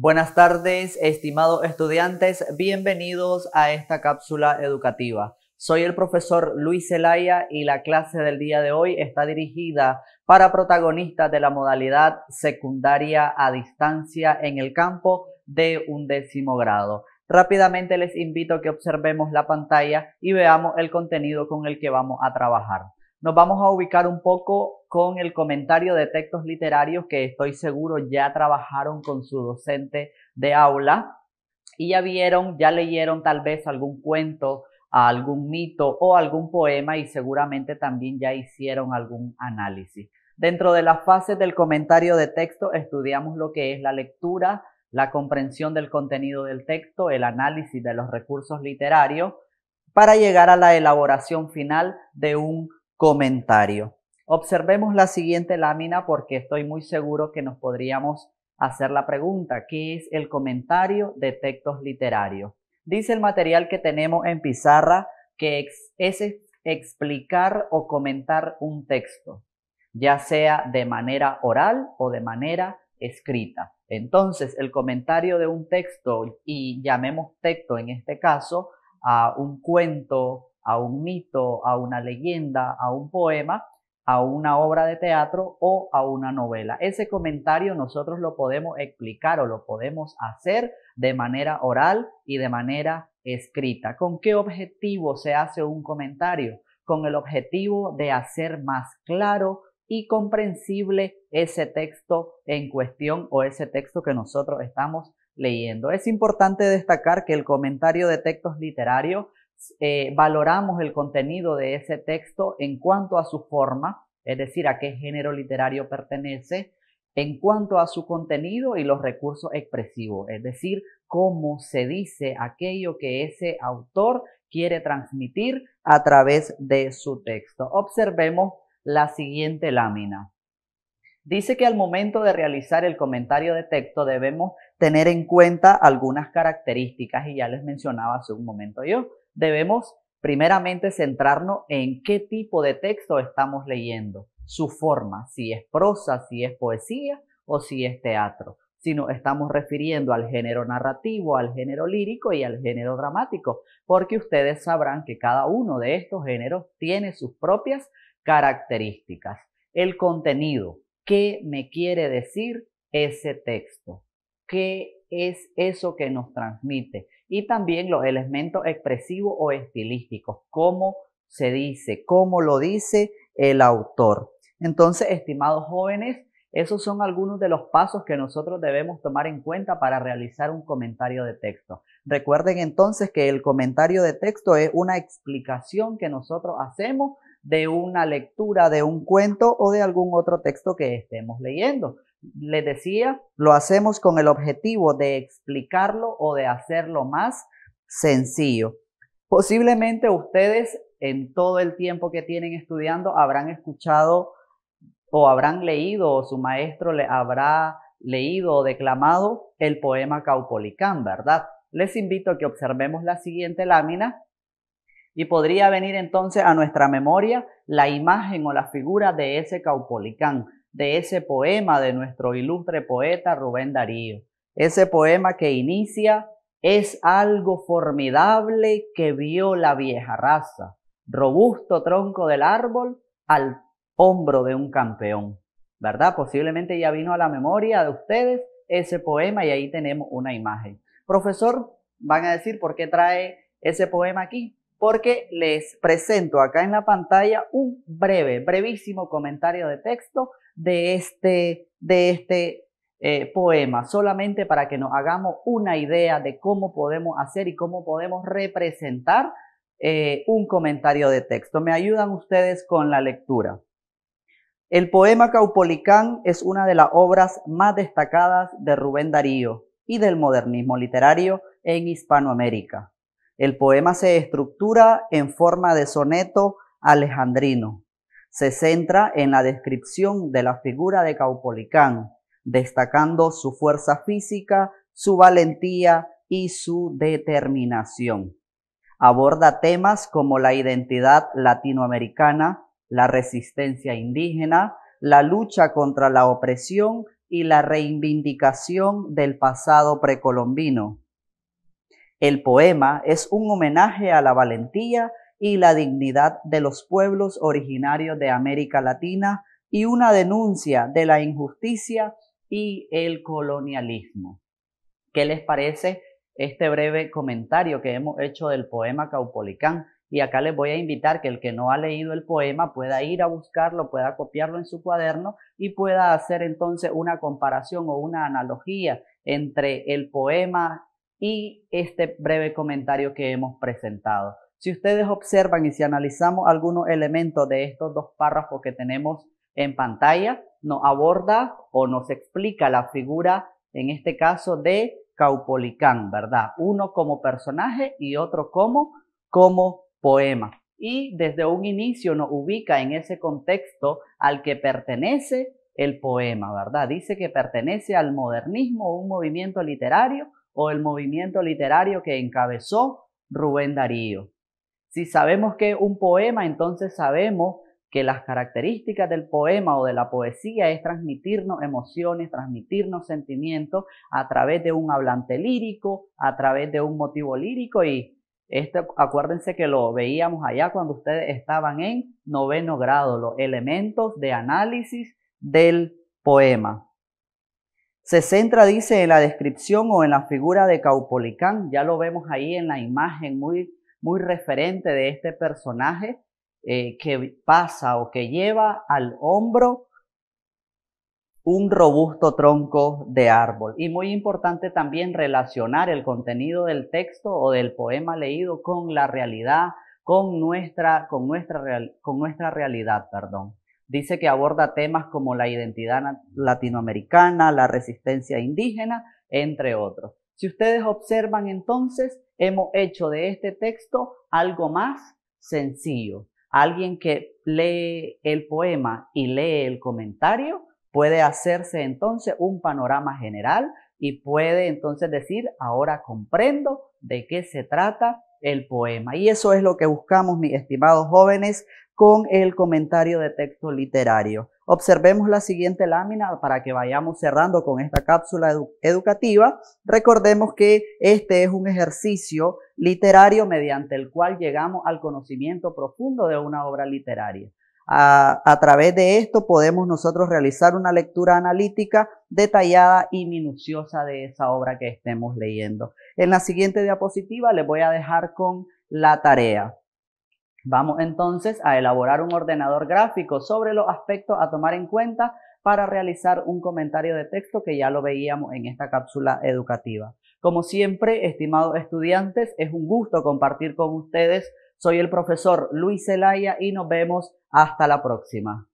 Buenas tardes, estimados estudiantes, bienvenidos a esta cápsula educativa. Soy el profesor Luis Zelaya y la clase del día de hoy está dirigida para protagonistas de la modalidad secundaria a distancia en el campo de 11º grado. Rápidamente les invito a que observemos la pantalla y veamos el contenido con el que vamos a trabajar. Nos vamos a ubicar un poco con el comentario de textos literarios que estoy seguro ya trabajaron con su docente de aula y ya leyeron tal vez algún cuento, algún mito o algún poema y seguramente también ya hicieron algún análisis. Dentro de las fases del comentario de texto estudiamos lo que es la lectura, la comprensión del contenido del texto, el análisis de los recursos literarios para llegar a la elaboración final de un comentario. Observemos la siguiente lámina porque estoy muy seguro que nos podríamos hacer la pregunta: ¿qué es el comentario de textos literarios? Dice el material que tenemos en pizarra que es explicar o comentar un texto, ya sea de manera oral o de manera escrita. Entonces, el comentario de un texto, y llamemos texto en este caso a un cuento, a un mito, a una leyenda, a un poema, a una obra de teatro o a una novela. Ese comentario nosotros lo podemos explicar o lo podemos hacer de manera oral y de manera escrita. ¿Con qué objetivo se hace un comentario? Con el objetivo de hacer más claro y comprensible ese texto en cuestión o ese texto que nosotros estamos leyendo. Es importante destacar que el comentario de textos literarios valoramos el contenido de ese texto en cuanto a su forma, es decir, a qué género literario pertenece, en cuanto a su contenido y los recursos expresivos, es decir, cómo se dice aquello que ese autor quiere transmitir a través de su texto. Observemos la siguiente lámina. Dice que al momento de realizar el comentario de texto debemos tener en cuenta algunas características y ya les mencionaba hace un momento yo. Debemos primeramente centrarnos en qué tipo de texto estamos leyendo, su forma, si es prosa, si es poesía o si es teatro. Si nos estamos refiriendo al género narrativo, al género lírico y al género dramático, porque ustedes sabrán que cada uno de estos géneros tiene sus propias características. El contenido, ¿qué me quiere decir ese texto? ¿Qué es eso que nos transmite? Y también los elementos expresivos o estilísticos, cómo se dice, cómo lo dice el autor. Entonces, estimados jóvenes, esos son algunos de los pasos que nosotros debemos tomar en cuenta para realizar un comentario de texto. Recuerden entonces que el comentario de texto es una explicación que nosotros hacemos de una lectura, de un cuento o de algún otro texto que estemos leyendo. Les decía, lo hacemos con el objetivo de explicarlo o de hacerlo más sencillo. Posiblemente ustedes en todo el tiempo que tienen estudiando habrán escuchado o habrán leído o su maestro le habrá leído o declamado el poema Caupolicán, ¿verdad? Les invito a que observemos la siguiente lámina y podría venir entonces a nuestra memoria la imagen o la figura de ese Caupolicán, de ese poema de nuestro ilustre poeta Rubén Darío. Ese poema que inicia: es algo formidable que vio la vieja raza, robusto tronco del árbol al hombro de un campeón, ¿verdad? Posiblemente ya vino a la memoria de ustedes ese poema y ahí tenemos una imagen. Profesor, van a decir, ¿por qué trae ese poema aquí? Porque les presento acá en la pantalla un brevísimo comentario de texto de este poema, solamente para que nos hagamos una idea de cómo podemos hacer y cómo podemos representar un comentario de texto. ¿Me ayudan ustedes con la lectura? El poema Caupolicán es una de las obras más destacadas de Rubén Darío y del modernismo literario en Hispanoamérica. El poema se estructura en forma de soneto alejandrino. Se centra en la descripción de la figura de Caupolicán, destacando su fuerza física, su valentía y su determinación. Aborda temas como la identidad latinoamericana, la resistencia indígena, la lucha contra la opresión y la reivindicación del pasado precolombino. El poema es un homenaje a la valentía y la dignidad de los pueblos originarios de América Latina y una denuncia de la injusticia y el colonialismo. ¿Qué les parece este breve comentario que hemos hecho del poema Caupolicán? Y acá les voy a invitar que el que no ha leído el poema pueda ir a buscarlo, pueda copiarlo en su cuaderno y pueda hacer entonces una comparación o una analogía entre el poema y este breve comentario que hemos presentado. Si ustedes observan y si analizamos algunos elementos de estos dos párrafos que tenemos en pantalla, nos aborda o nos explica la figura, en este caso, de Caupolicán, ¿verdad? Uno como personaje y otro como poema. Y desde un inicio nos ubica en ese contexto al que pertenece el poema, ¿verdad? Dice que pertenece al modernismo, un movimiento literario o el movimiento literario que encabezó Rubén Darío. Si sabemos que es un poema, entonces sabemos que las características del poema o de la poesía es transmitirnos emociones, transmitirnos sentimientos a través de un hablante lírico, a través de un motivo lírico y acuérdense que lo veíamos allá cuando ustedes estaban en 9º grado, los elementos de análisis del poema. Se centra, dice, en la descripción o en la figura de Caupolicán. Ya lo vemos ahí en la imagen muy referente de este personaje que pasa o que lleva al hombro un robusto tronco de árbol. Y muy importante también relacionar el contenido del texto o del poema leído con la realidad, con nuestra realidad, perdón. Dice que aborda temas como la identidad latinoamericana, la resistencia indígena, entre otros. Si ustedes observan entonces, hemos hecho de este texto algo más sencillo. Alguien que lee el poema y lee el comentario puede hacerse entonces un panorama general y puede entonces decir, ahora comprendo de qué se trata el poema. Y eso es lo que buscamos, mis estimados jóvenes, con el comentario de texto literario. Observemos la siguiente lámina para que vayamos cerrando con esta cápsula educativa. Recordemos que este es un ejercicio literario mediante el cual llegamos al conocimiento profundo de una obra literaria. A través de esto podemos nosotros realizar una lectura analítica detallada y minuciosa de esa obra que estemos leyendo. En la siguiente diapositiva les voy a dejar con la tarea. Vamos entonces a elaborar un ordenador gráfico sobre los aspectos a tomar en cuenta para realizar un comentario de texto que ya lo veíamos en esta cápsula educativa. Como siempre, estimados estudiantes, es un gusto compartir con ustedes. Soy el profesor Luis Zelaya y nos vemos hasta la próxima.